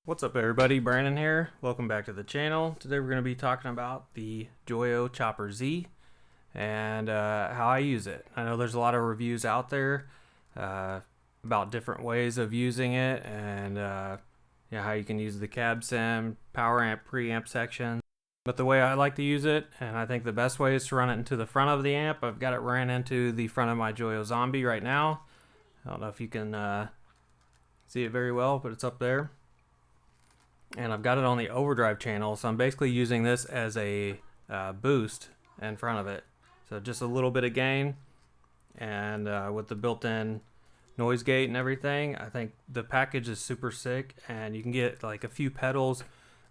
What's up everybody, Brandon here. Welcome back to the channel. Today we're going to be talking about the Joyo Chopper Z and how I use it. I know there's a lot of reviews out there about different ways of using it and how you can use the cab sim, power amp, preamp section. But the way I like to use it, and I think the best way is to run it into the front of the amp. I've got it ran into the front of my Joyo Zombie right now. I don't know if you can see it very well, but it's up there. And I've got it on the overdrive channel, so I'm basically using this as a boost in front of it. So just a little bit of gain, and with the built-in noise gate and everything, I think the package is super sick, and you can get like a few pedals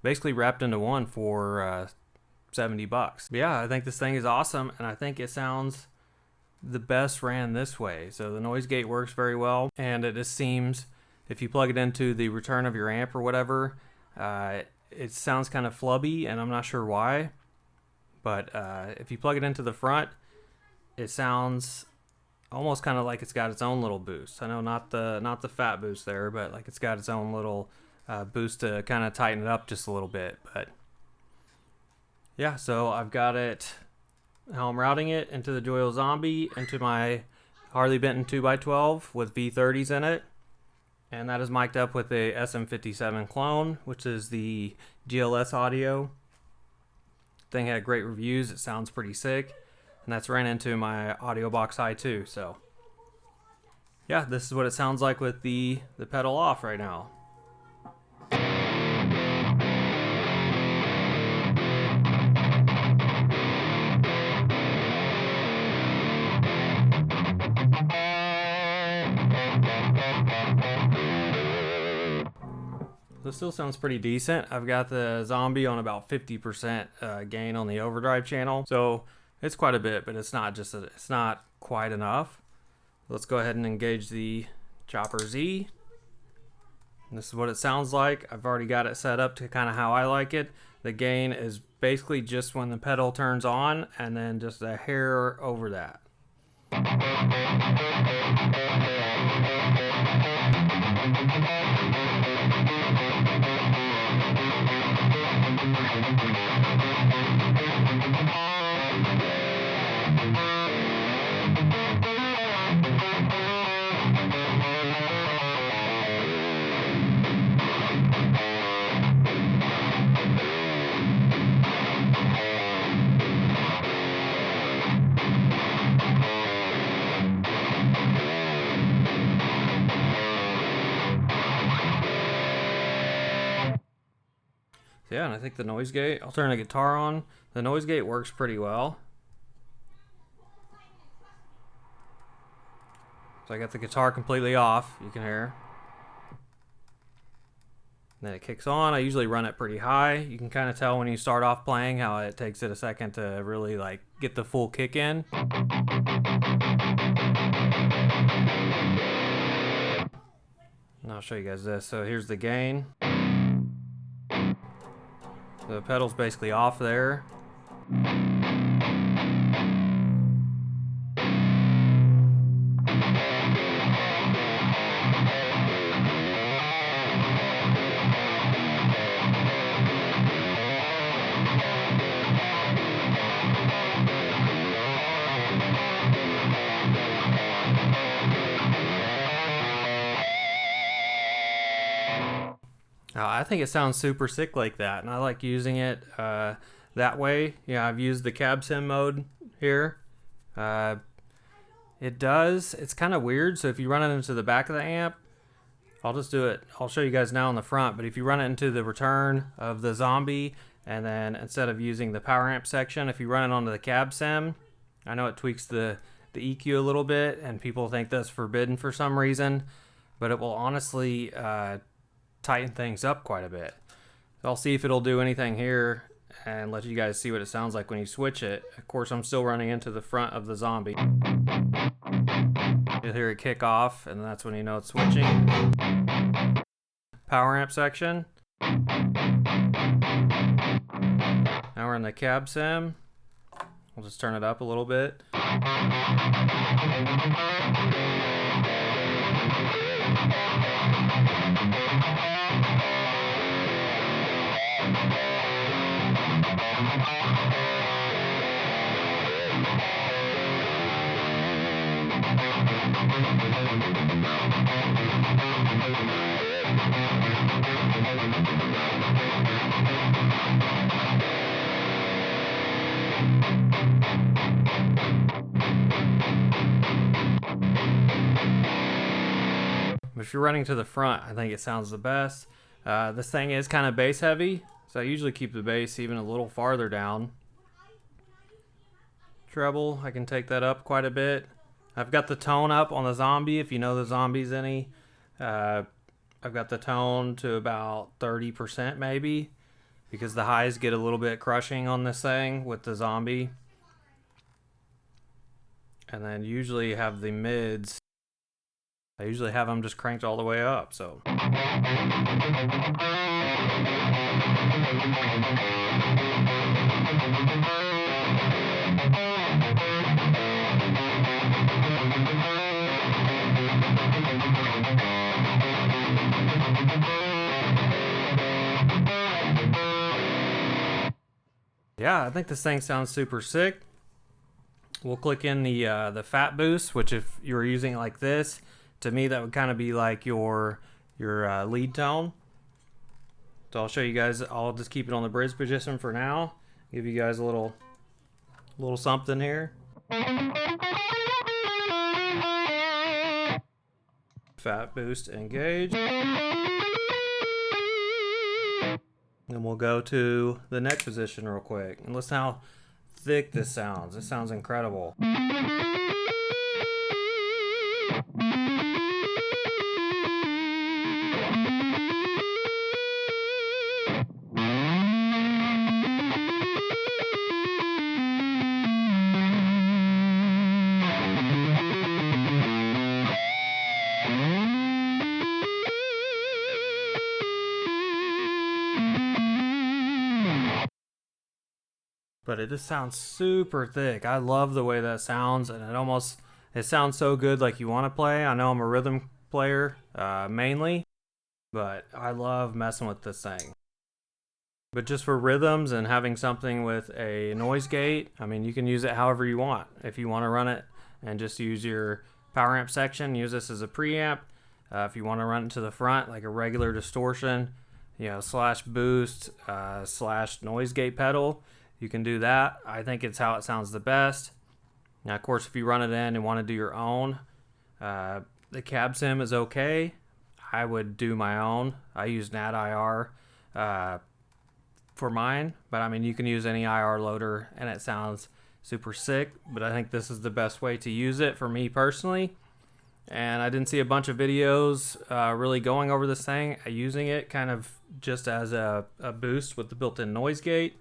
basically wrapped into one for $70. But yeah, I think this thing is awesome, and I think it sounds the best ran this way. So the noise gate works very well, and it just seems, if you plug it into the return of your amp or whatever, it sounds kind of flubby, and I'm not sure why, but if you plug it into the front, it sounds almost kind of like it's got its own little boost. I know not the fat boost there, but like it's got its own little boost to kind of tighten it up just a little bit. But yeah, so I've got it, how I'm routing it into the Joyo Zombie, into my Harley Benton 2x12 with V30s in it. And that is mic'd up with a SM57 clone, which is the GLS audio. Thing had great reviews. It sounds pretty sick. And that's ran into my audio box i2. So yeah, this is what it sounds like with the pedal off right now. This still sounds pretty decent. I've got the Zombie on about 50% gain on the overdrive channel, so it's quite a bit, but it's not quite enough. Let's go ahead and engage the Chopper Z. And this is what it sounds like. I've already got it set up to kind of how I like it. The gain is basically just when the pedal turns on, and then just a hair over that. Yeah, and I think the noise gate, I'll turn the guitar on. The noise gate works pretty well. So I got the guitar completely off, you can hear. And then it kicks on. I usually run it pretty high. You can kind of tell when you start off playing how it takes it a second to really like get the full kick in. And I'll show you guys this. So here's the gain. The pedal's basically off there. I think it sounds super sick like that, and I like using it that way. Yeah, I've used the cab sim mode here. It's kind of weird, so if you run it into the back of the amp, I'll just do it. I'll show you guys now on the front, but if you run it into the return of the Zombie, and then instead of using the power amp section, if you run it onto the cab sim, I know it tweaks the EQ a little bit, and people think that's forbidden for some reason, but it will honestly tighten things up quite a bit. So I'll see if it'll do anything here and let you guys see what it sounds like when you switch it. Of course, I'm still running into the front of the Zombie. You'll hear it kick off, and that's when you know it's switching. Power amp section. Now we're in the cab sim. We'll just turn it up a little bit. you're running to the front, I think it sounds the best. This thing is kind of bass heavy, so I usually keep the bass even a little farther down. Treble, I can take that up quite a bit. I've got the tone up on the Zombie, if you know the Zombie's any. I've got the tone to about 30% maybe, because the highs get a little bit crushing on this thing with the Zombie. And then usually have the mids, I usually have them just cranked all the way up, so. Yeah, I think this thing sounds super sick. We'll click in the fat boost, which if you were using it like this, to me that would kind of be like your lead tone. So I'll show you guys. I'll just keep it on the bridge position for now. Give you guys a little something here. Fat boost engage. Then we'll go to the neck position real quick and listen how thick this sounds. It sounds incredible. But it just sounds super thick. I love the way that sounds, and it sounds so good like you want to play. I know I'm a rhythm player mainly, but I love messing with this thing. But just for rhythms and having something with a noise gate, I mean, you can use it however you want. If you want to run it and just use your power amp section, use this as a preamp. If you want to run it to the front like a regular distortion, slash boost, slash noise gate pedal, you can do that. I think it's how it sounds the best. Now, of course, if you run it in and want to do your own, the cab sim is okay. I would do my own. I use NAT-IR for mine, but I mean, you can use any IR loader and it sounds super sick, but I think this is the best way to use it for me personally. And I didn't see a bunch of videos really going over this thing, using it kind of just as a boost with the built-in noise gate.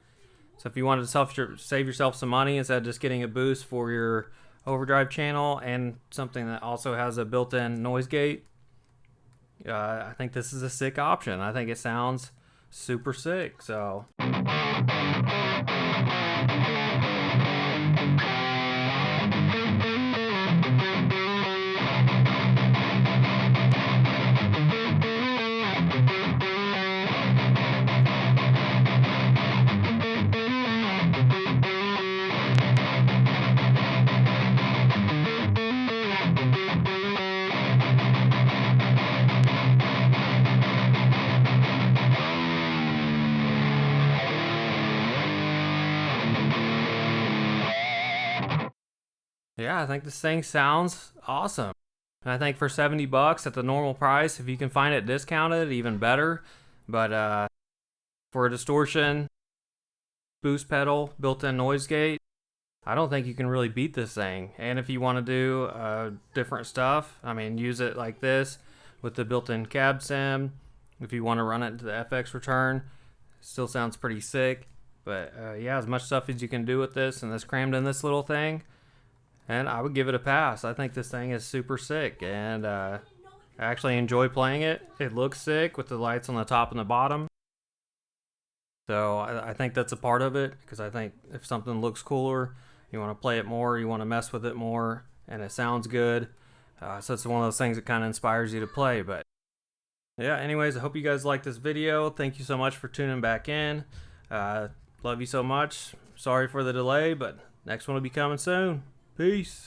So if you wanted to save yourself some money instead of just getting a boost for your overdrive channel and something that also has a built-in noise gate, I think this is a sick option. I think it sounds super sick. So. Yeah, I think this thing sounds awesome. And I think for $70 at the normal price, if you can find it discounted, even better. But for a distortion, boost pedal, built-in noise gate, I don't think you can really beat this thing. And if you want to do different stuff, I mean, use it like this with the built-in cab sim. If you want to run it into the FX return, still sounds pretty sick. But yeah, as much stuff as you can do with this and this crammed in this little thing, and I would give it a pass. I think this thing is super sick, and I actually enjoy playing it. It looks sick with the lights on the top and the bottom. So I think that's a part of it, because I think if something looks cooler, you want to play it more, you want to mess with it more, and it sounds good. So it's one of those things that kind of inspires you to play. But yeah, anyways, I hope you guys liked this video. Thank you so much for tuning back in. Love you so much. Sorry for the delay, but next one will be coming soon. Peace.